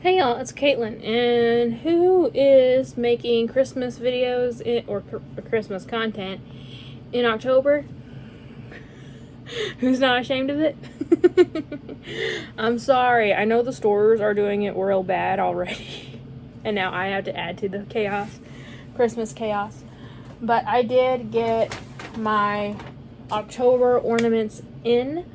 Hey y'all, it's Caitlyn, and who is making Christmas videos or Christmas content in October? Who's not ashamed of it? I'm sorry, I know the stores are doing it real bad already, and now I have to add to the chaos, Christmas chaos. But I did get my October ornaments in.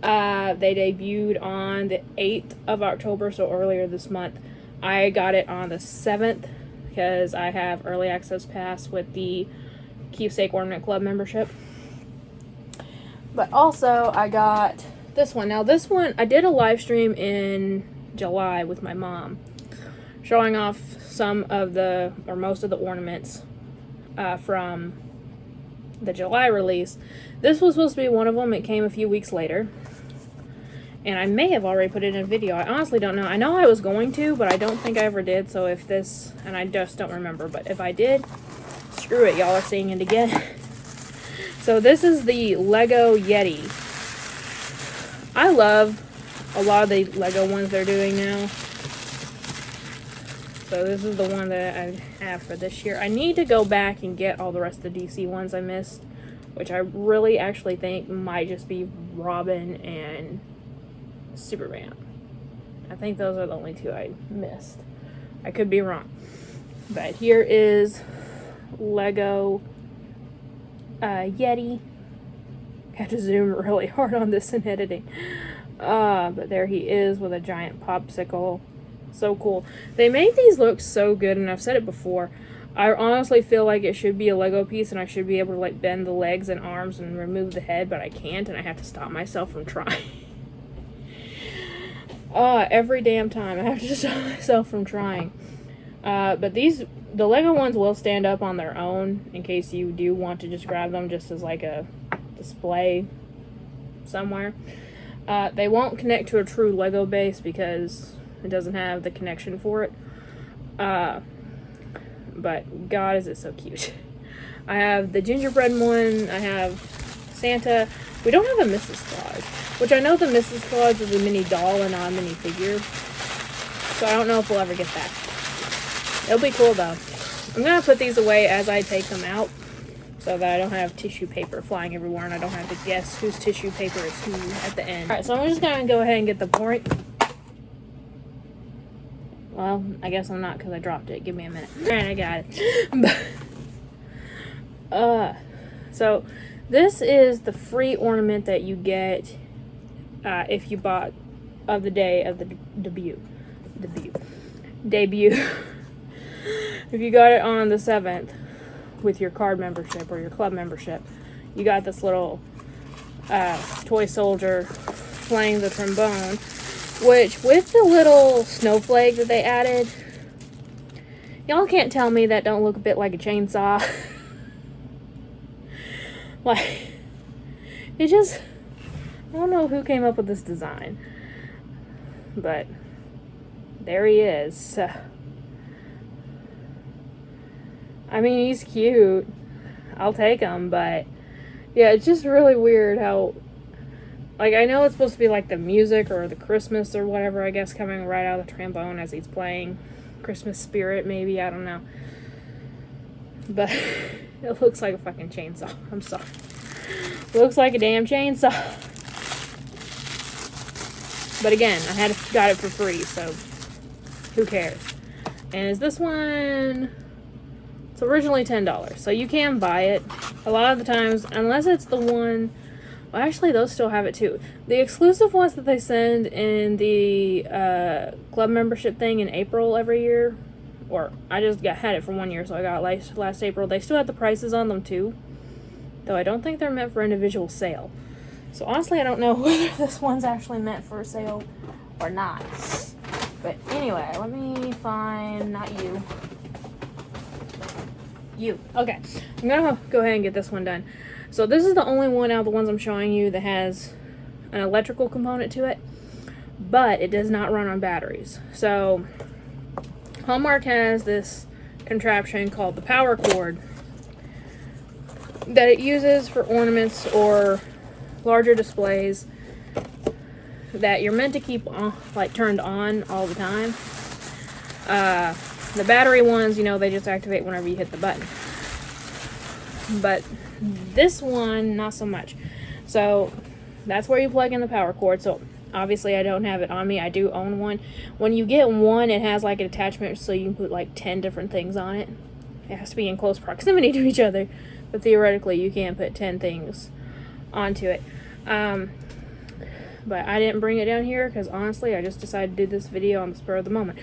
They debuted on the 8th of October, so earlier this month. I got it on the 7th because I have early access pass with the Keepsade Ornament Club membership. But also, I got this one. Now, this one, I did a live stream in July with my mom, showing off some of the, or most of the ornaments from the July release. This was supposed to be one of them. It came a few weeks later. And I may have already put it in a video. I honestly don't know. I know I was going to, but I don't think I ever did. So if this, and I just don't remember, but if I did, screw it. Y'all are seeing it again. So this is the Lego Yeti. I love a lot of the Lego ones they're doing now. So this is the one that I have for this year. I need to go back and get all the rest of the DC ones I missed, which I really actually think might just be Robin and Superman. I think those are the only two I missed. I could be wrong. But here is Lego Yeti. I have to zoom really hard on this in editing. But there he is with a giant popsicle. So cool. They make these look so good, and I've said it before. I honestly feel like it should be a Lego piece, and I should be able to like bend the legs and arms and remove the head, but I can't, and I have to stop myself from trying. Every damn time I have to stop myself from trying. But the Lego ones will stand up on their own in case you do want to just grab them just as like a display somewhere. They won't connect to a true Lego base because it doesn't have the connection for it. But God, is it so cute. I have the gingerbread one. I have Santa. We don't have a Mrs. Claus, which I know the Mrs. Claus is a mini doll and not a mini figure. So I don't know if we'll ever get that. It'll be cool though. I'm going to put these away as I take them out so that I don't have tissue paper flying everywhere and I don't have to guess whose tissue paper is who at the end. Alright, so I'm just going to go ahead and get the point. Well, I guess I'm not because I dropped it. Give me a minute. Alright, I got it. So this is the free ornament that you get if you bought of the day of the debut. If you got it on the 7th with your card membership or your club membership, you got this little toy soldier playing the trombone, which with the little snowflake that they added, y'all can't tell me that don't look a bit like a chainsaw. Like, it just, I don't know who came up with this design, but there he is. I mean, he's cute. I'll take him, but yeah, it's just really weird how, like, I know it's supposed to be like the music or the Christmas or whatever, I guess, coming right out of the trombone as he's playing. Christmas spirit, maybe, I don't know. But it looks like a fucking chainsaw. I'm sorry. Looks like a damn chainsaw. But again, I got it for free, so who cares? And is this one? It's originally $10, so you can buy it. A lot of the times, unless it's the one. Well, actually, those still have it too. The exclusive ones that they send in the club membership thing in April every year. Or I just had it for 1 year, so I got it last April. They still have the prices on them too, though I don't think they're meant for individual sale. So honestly, I don't know whether this one's actually meant for sale or not. But anyway, let me find, not you. You. Okay, I'm gonna go ahead and get this one done. So this is the only one out of the ones I'm showing you that has an electrical component to it, but it does not run on batteries. So Hallmark has this contraption called the power cord that it uses for ornaments or larger displays that you're meant to keep on, like turned on all the time. The battery ones, you know, they just activate whenever you hit the button. But this one, not so much. So that's where you plug in the power cord. So obviously I don't have it on me. I do own one. When you get one, it has like an attachment so you can put like 10 different things on it. It has to be in close proximity to each other, but theoretically you can put 10 things onto it. But I didn't bring it down here because honestly I just decided to do this video on the spur of the moment.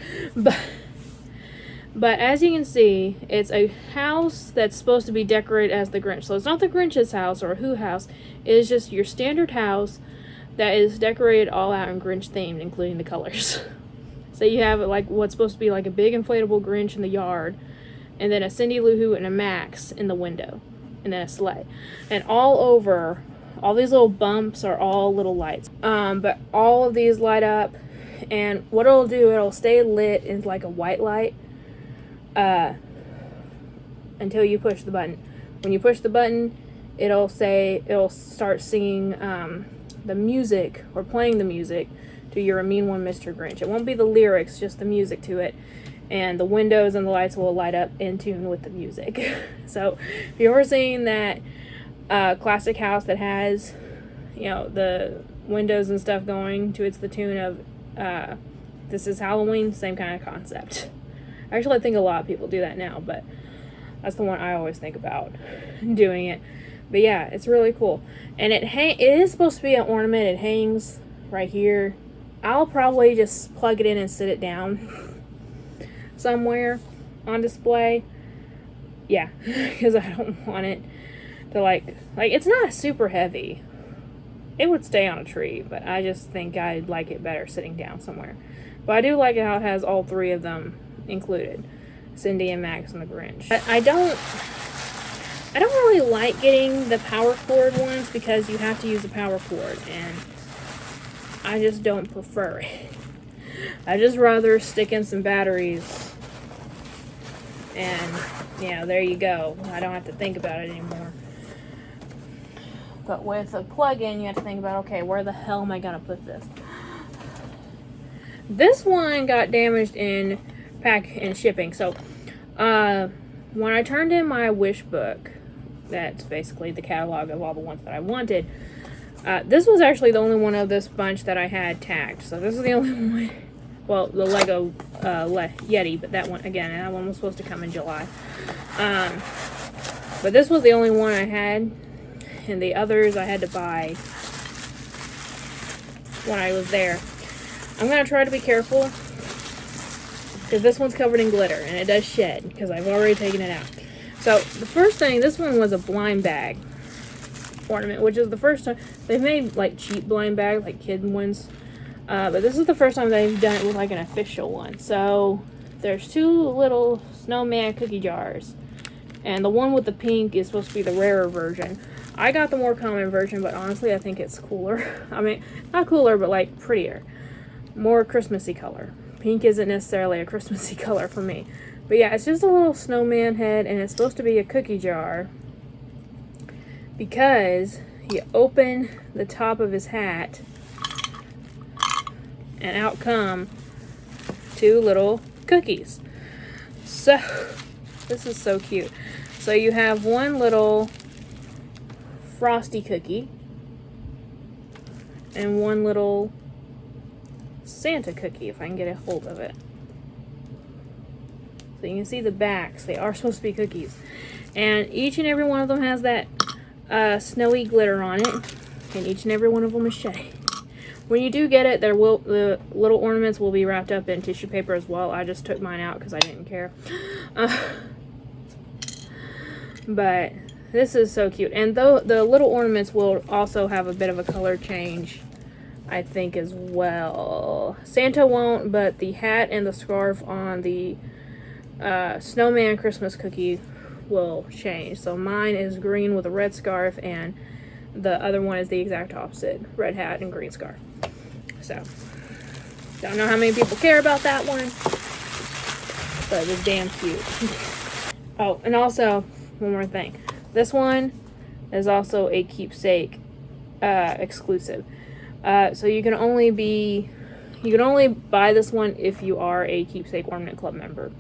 But as you can see, it's a house that's supposed to be decorated as the Grinch. So it's not the Grinch's house or a Who house. It is just your standard house that is decorated all out in Grinch themed, including the colors. So you have like what's supposed to be like a big inflatable Grinch in the yard, and then a Cindy Lou Who and a Max in the window, and then a sleigh. And all over, all these little bumps are all little lights. But all of these light up, and what it'll do, it'll stay lit in like a white light until you push the button. When you push the button, it'll start singing the music, or playing the music to You're a Mean One, Mr. Grinch. It won't be the lyrics, just the music to it. And the windows and the lights will light up in tune with the music. So if you've ever seen that classic house that has, you know, the windows and stuff going to the tune of This Is Halloween, same kind of concept. Actually, I think a lot of people do that now, but that's the one I always think about doing it. But yeah, it's really cool. And it is supposed to be an ornament. It hangs right here. I'll probably just plug it in and sit it down somewhere on display. Yeah, because I don't want it to like it's not super heavy. It would stay on a tree, but I just think I'd like it better sitting down somewhere. But I do like how it has all three of them included, Cindy and Max and the Grinch. But I don't really like getting the power cord ones because you have to use a power cord, and I just don't prefer it. I just rather stick in some batteries and yeah, there you go. I don't have to think about it anymore. But with a plug-in, you have to think about, okay, where the hell am I gonna put this? This one got damaged in pack and shipping. So when I turned in my wish book, that's basically the catalog of all the ones that I wanted, this was actually the only one of this bunch that I had tagged. So this is the only one. Well, the Lego Yeti, but that one, again, that one was supposed to come in July. But this was the only one I had, and the others I had to buy when I was there. I'm going to try to be careful, because this one's covered in glitter, and it does shed, because I've already taken it out. So, the first thing, this one was a blind bag ornament, which is the first time. They've made, like, cheap blind bags, like kid ones. But this is the first time they've done it with, like, an official one. So, there's two little snowman cookie jars. And the one with the pink is supposed to be the rarer version. I got the more common version, but honestly, I think it's cooler. I mean, not cooler, but, like, prettier. More Christmassy color. Pink isn't necessarily a Christmassy color for me. But yeah, it's just a little snowman head, and it's supposed to be a cookie jar. Because you open the top of his hat, and out come two little cookies. So, this is so cute. So you have one little frosty cookie, and one little Santa cookie, if I can get a hold of it. So you can see the backs. They are supposed to be cookies. And each and every one of them has that snowy glitter on it. And each and every one of them is shade. When you do get it, the little ornaments will be wrapped up in tissue paper as well. I just took mine out because I didn't care. But this is so cute. And though the little ornaments will also have a bit of a color change, I think, as well. Santa won't, but the hat and the scarf on the snowman Christmas cookie will change. So mine is green with a red scarf, and the other one is the exact opposite. Red hat and green scarf. So, don't know how many people care about that one, but it's damn cute. Oh, and also, one more thing. This one is also a Keepsade exclusive. So you can only buy this one if you are a Keepsake Ornament Club member.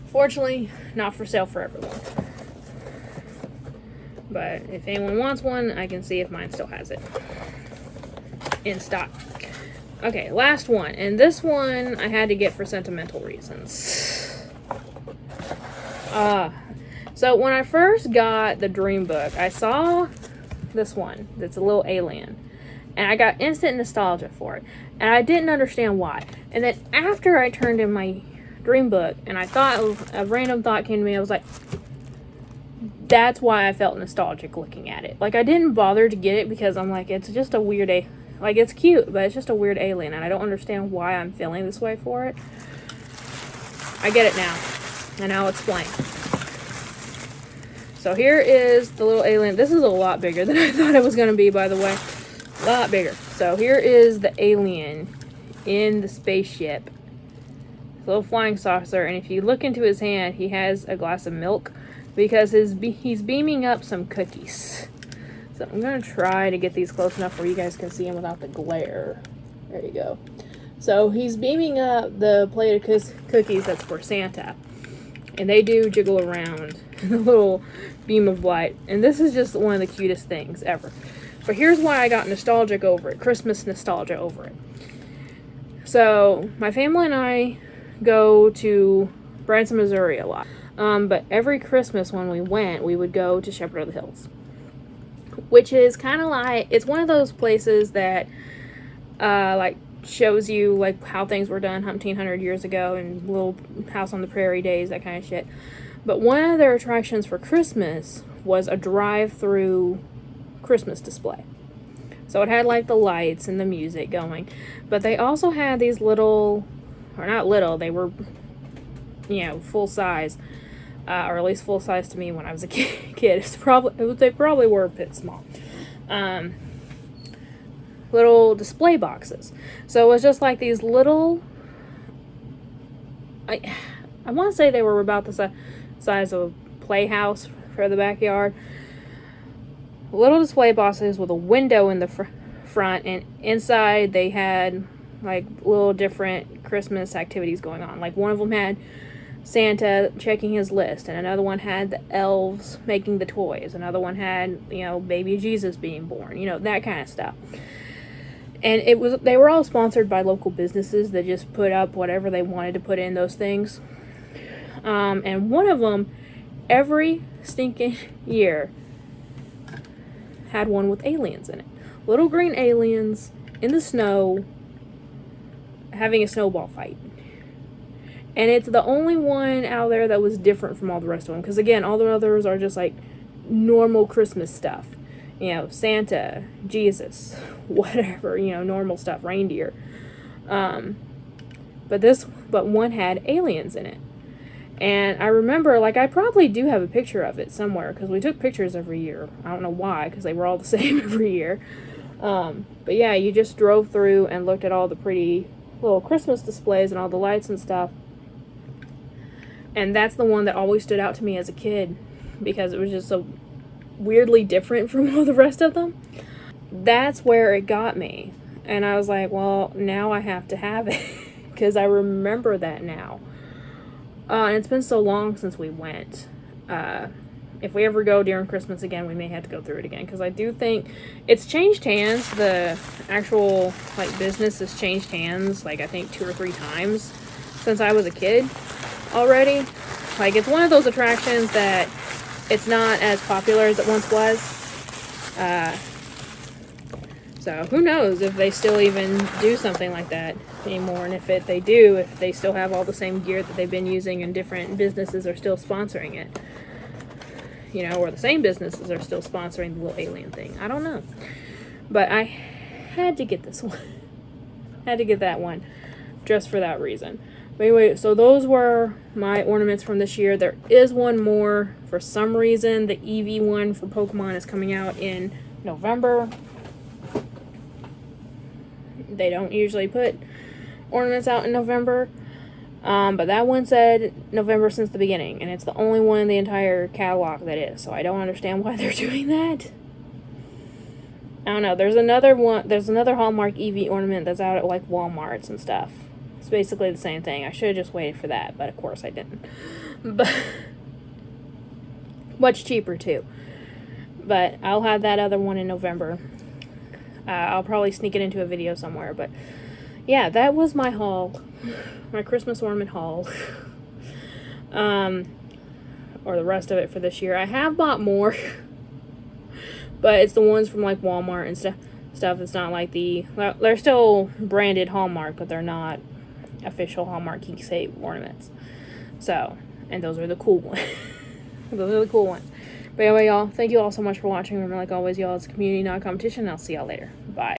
Fortunately, not for sale for everyone. But if anyone wants one, I can see if mine still has it in stock. Okay, last one. And this one I had to get for sentimental reasons. So when I first got the Dream Book, I saw this one that's a little alien. And I got instant nostalgia for it. And I didn't understand why. And then after I turned in my Dream Book, and I thought, a random thought came to me, I was like, that's why I felt nostalgic looking at it. Like, I didn't bother to get it because I'm like, it's just a weird, like, it's cute, but it's just a weird alien, and I don't understand why I'm feeling this way for it. I get it now, and I'll explain. So here is the little alien. This is a lot bigger than I thought it was going to be, by the way. A lot bigger. So here is the alien in the spaceship. Little flying saucer, and if you look into his hand, he has a glass of milk because he's beaming up some cookies. So I'm going to try to get these close enough where you guys can see him without the glare. There you go. So he's beaming up the plate of cookies that's for Santa. And they do jiggle around in a little beam of light. And this is just one of the cutest things ever. But here's why I got nostalgic over it. Christmas nostalgia over it. So my family and I go to Branson, Missouri a lot. But every Christmas when we went, we would go to Shepherd of the Hills. Which is kind of like, it's one of those places that, like, shows you, like, how things were done 1,700 years ago and little House on the Prairie days, that kind of shit. But one of their attractions for Christmas was a drive-through Christmas display. So it had, like, the lights and the music going. But they also had these little, or not little, they were, you know, full size. Or at least full size to me when I was a kid. They probably were a bit small. Little display boxes. So it was just like these little, I want to say they were about the size of a playhouse for the backyard. Little display boxes with a window in the front, and inside they had like little different Christmas activities going on. Like one of them had Santa checking his list, and another one had the elves making the toys. Another one had, you know, baby Jesus being born, you know, that kind of stuff. And they were all sponsored by local businesses that just put up whatever they wanted to put in those things. And one of them, every stinking year, had one with aliens in it. Little green aliens in the snow having a snowball fight. And it's the only one out there that was different from all the rest of them. Because, again, all the others are just, like, normal Christmas stuff. You know, Santa, Jesus, whatever, you know, normal stuff, reindeer. But one had aliens in it. And I remember, like, I probably do have a picture of it somewhere. Because we took pictures every year. I don't know why, because they were all the same every year. But, yeah, you just drove through and looked at all the pretty little Christmas displays and all the lights and stuff. And that's the one that always stood out to me as a kid because it was just so weirdly different from all the rest of them. That's where it got me. And I was like, well, now I have to have it because I remember that now. And it's been so long since we went. If we ever go during Christmas again, we may have to go through it again because I do think it's changed hands. The actual, like, business has changed hands, like, I think 2 or 3 times since I was a kid already. Like, it's one of those attractions that it's not as popular as it once was. So who knows if they still even do something like that anymore, and if they do, if they still have all the same gear that they've been using and different businesses are still sponsoring it. You know, or the same businesses are still sponsoring the little alien thing. I don't know. But I had to get this one. Had to get that one just for that reason. But anyway, so those were my ornaments from this year. There is one more. For some reason, the Eevee one for Pokemon is coming out in November. They don't usually put ornaments out in November. But that one said November since the beginning. And it's the only one in the entire catalog that is. So I don't understand why they're doing that. I don't know. There's another one. There's another Hallmark EV ornament that's out at like Walmarts and stuff. It's basically the same thing. I should have just waited for that, but of course I didn't. But much cheaper too. But I'll have that other one in November. I'll probably sneak it into a video somewhere. But yeah, that was my haul, my Christmas ornament haul. Or the rest of it for this year. I have bought more. But it's the ones from like Walmart and stuff. It's not like they're still branded Hallmark, but they're not official Hallmark Keepsade ornaments. So, and those are the cool ones. Those are the cool ones. But anyway, y'all, thank you all so much for watching. Remember, like always, y'all, it's a community, not a competition. I'll see y'all later. Bye.